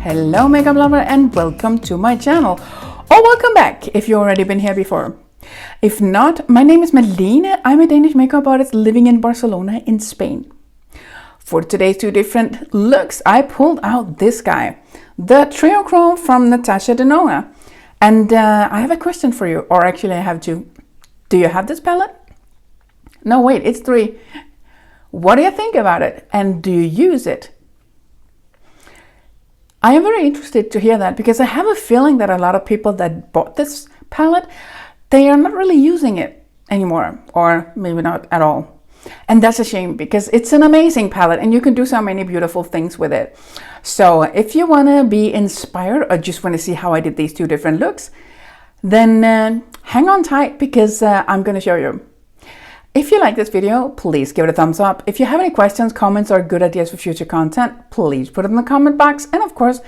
Hello makeup lover and welcome to my channel, or welcome back if you've already been here before. If not, my name is Malene. I'm a Danish makeup artist living in Barcelona in Spain. For today's two different looks, I pulled out this guy, the Triochrome from Natasha Denona. And I have a question for you, or actually I have two. Do you have this palette? No, wait, it's three. What do you think about it? And do you use it? I am very interested to hear that because I have a feeling that a lot of people that bought this palette, they are not really using it anymore, or maybe not at all. And that's a shame because it's an amazing palette and you can do so many beautiful things with it. So if you want to be inspired or just want to see how I did these two different looks, then hang on tight because I'm going to show you. If you like this video, please give it a thumbs up. If you have any questions, comments, or good ideas for future content, please put it in the comment box. And of course,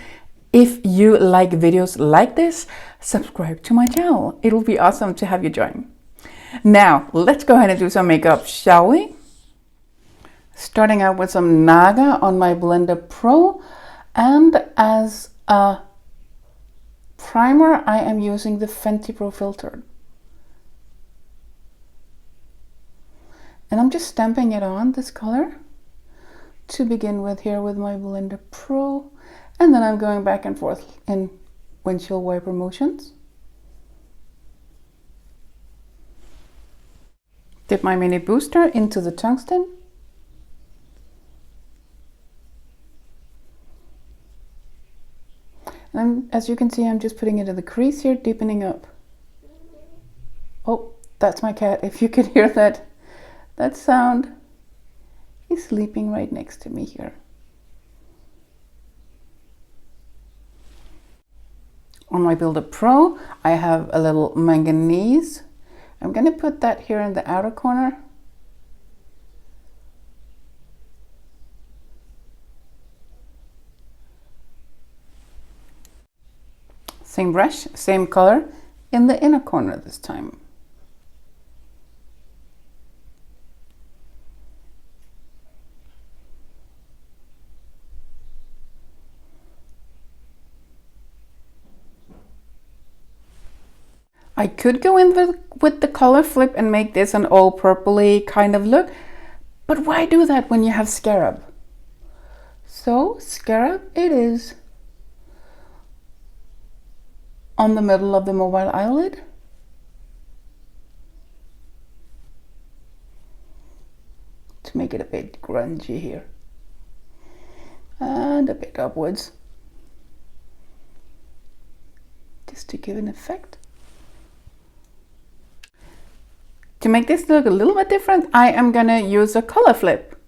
if you like videos like this, subscribe to my channel. It will be awesome to have you join. Now, let's go ahead and do some makeup, shall we? Starting out with some Naga on my Blender Pro. And as a primer, I am using the Fenty Pro Filter. And I'm just stamping it on, this color, to begin with here with my Blender Pro. And then I'm going back and forth in windshield wiper motions. Dip my mini booster into the tungsten. And as you can see, I'm just putting it in the crease here, deepening up. Oh, that's my cat, if you could hear that. That sound. He's sleeping right next to me here. On my Builder Pro, I have a little manganese. I'm going to put that here in the outer corner. Same brush, same color in the inner corner this time. I could go in with the color flip and make this an all purpley kind of look, but why do that when you have scarab? So scarab it is on the middle of the mobile eyelid. To make it a bit grungy here. And a bit upwards. Just to give an effect. To make this look a little bit different, I am gonna use a color flip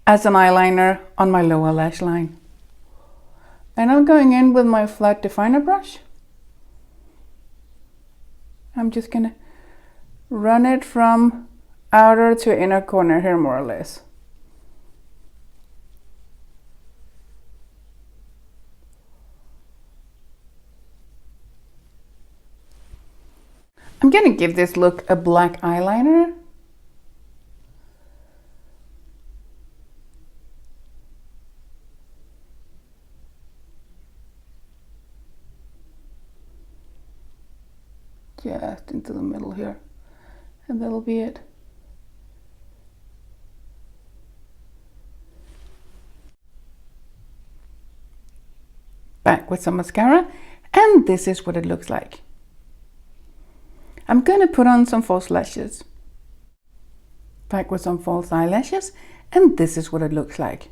as an eyeliner on my lower lash line. And I'm going in with my flat definer brush. I'm just gonna run it from outer to inner corner here, more or less. I'm gonna give this look a black eyeliner. Just into the middle here. And that'll be it. Back with some mascara, and this is what it looks like. I'm gonna put on some false lashes. Back with some false eyelashes, and this is what it looks like.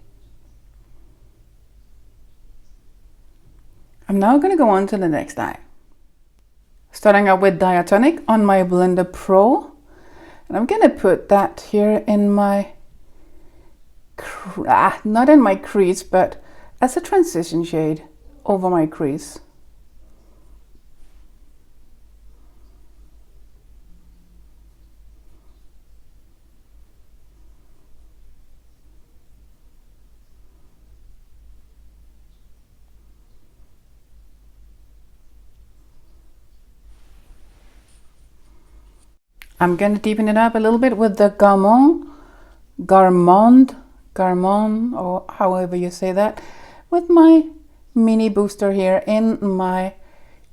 I'm now gonna go on to the next eye. Starting out with Diatonic on my Blender Pro. And I'm gonna put that here in my, not in my crease, but as a transition shade over my crease. I'm going to deepen it up a little bit with the Garmond, or however you say that, with my mini booster here in my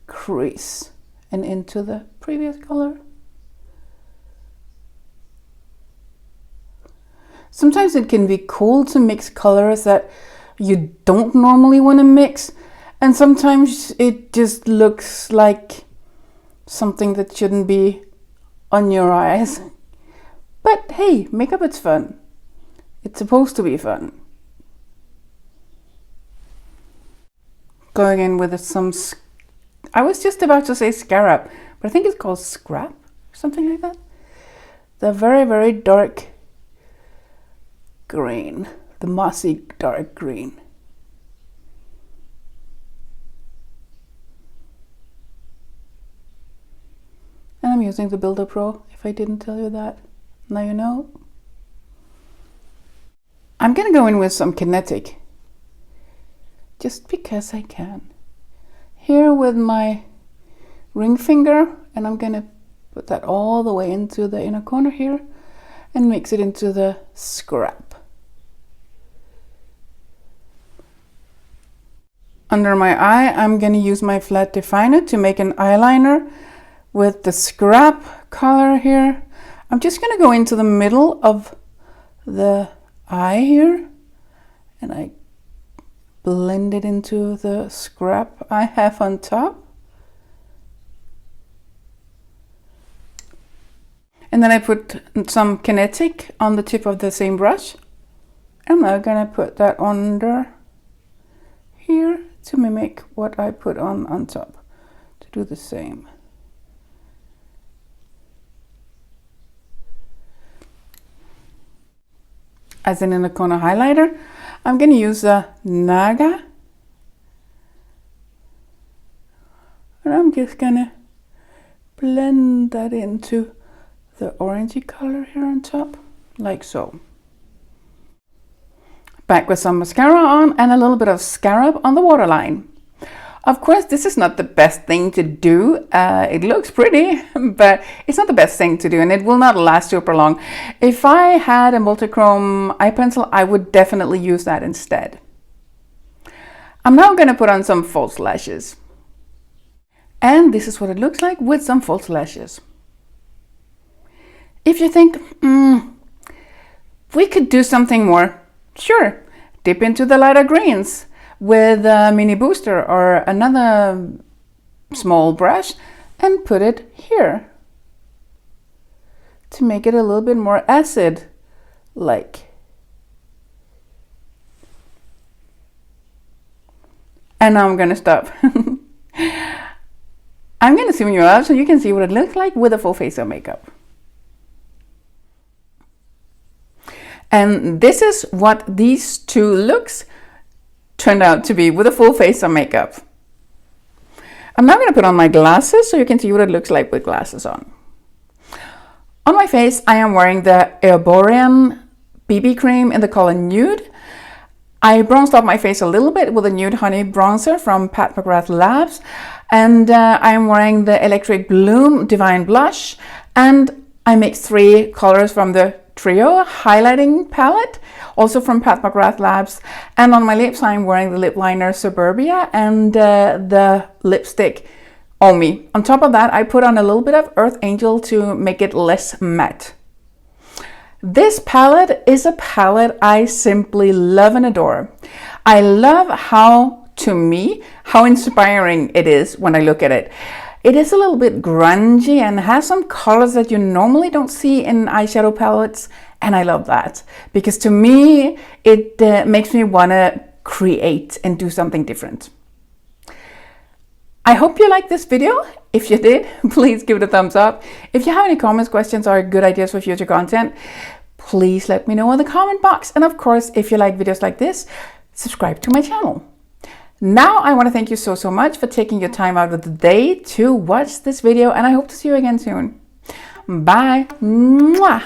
crease and into the previous color. Sometimes it can be cool to mix colors that you don't normally want to mix, and sometimes it just looks like something that shouldn't be on your eyes. But hey, makeup is fun. It's supposed to be fun. Going in with some, I was just about to say scarab, but I think it's called scrap, something like that. The very, very dark green, the mossy dark green. And I'm using the Builder Pro, if I didn't tell you that. Now you know. I'm gonna go in with some kinetic, just because I can. Here with my ring finger, and I'm gonna put that all the way into the inner corner here and mix it into the scrap. Under my eye, I'm gonna use my flat definer to make an eyeliner with the scrap color here. I'm just gonna go into the middle of the eye here, and I blend it into the scrap I have on top. And then I put some kinetic on the tip of the same brush. And I'm gonna put that under here to mimic what I put on top, to do the same. As an inner corner highlighter, I'm going to use a Naga, and I'm just going to blend that into the orangey color here on top, like so. Back with some mascara on and a little bit of scarab on the waterline. Of course, this is not the best thing to do. It looks pretty, but it's not the best thing to do, and it will not last super long. If I had a multichrome eye pencil, I would definitely use that instead. I'm now going to put on some false lashes. And this is what it looks like with some false lashes. If you think, we could do something more, sure, dip into the lighter greens with a mini booster or another small brush and put it here to make it a little bit more acid like. And now I'm gonna stop. I'm gonna zoom you out so you can see what it looks like with a full face of makeup. And this is what these two looks turned out to be with a full face of makeup. I'm now going to put on my glasses so you can see what it looks like with glasses on. On my face, I am wearing the Erborian BB cream in the color Nude. I bronzed up my face a little bit with a Nude Honey bronzer from Pat McGrath Labs, and I am wearing the Electric Bloom Divine Blush, and I mixed 3 colors from the Trio highlighting palette, also from Pat McGrath Labs. And on my lips, I'm wearing the lip liner Suburbia and the lipstick Omi. On top of that, I put on a little bit of Earth Angel to make it less matte. This palette is a palette I simply love and adore. I love how, to me, how inspiring it is when I look at it. It is a little bit grungy and has some colors that you normally don't see in eyeshadow palettes, and I love that because to me it makes me want to create and do something different. I hope you liked this video. If you did, please give it a thumbs up. If you have any comments, questions, or good ideas for future content, please let me know in the comment box. And of course, if you like videos like this, subscribe to my channel. Now I want to thank you so much for taking your time out of the day to watch this video, and I hope to see you again soon. Bye. Mwah.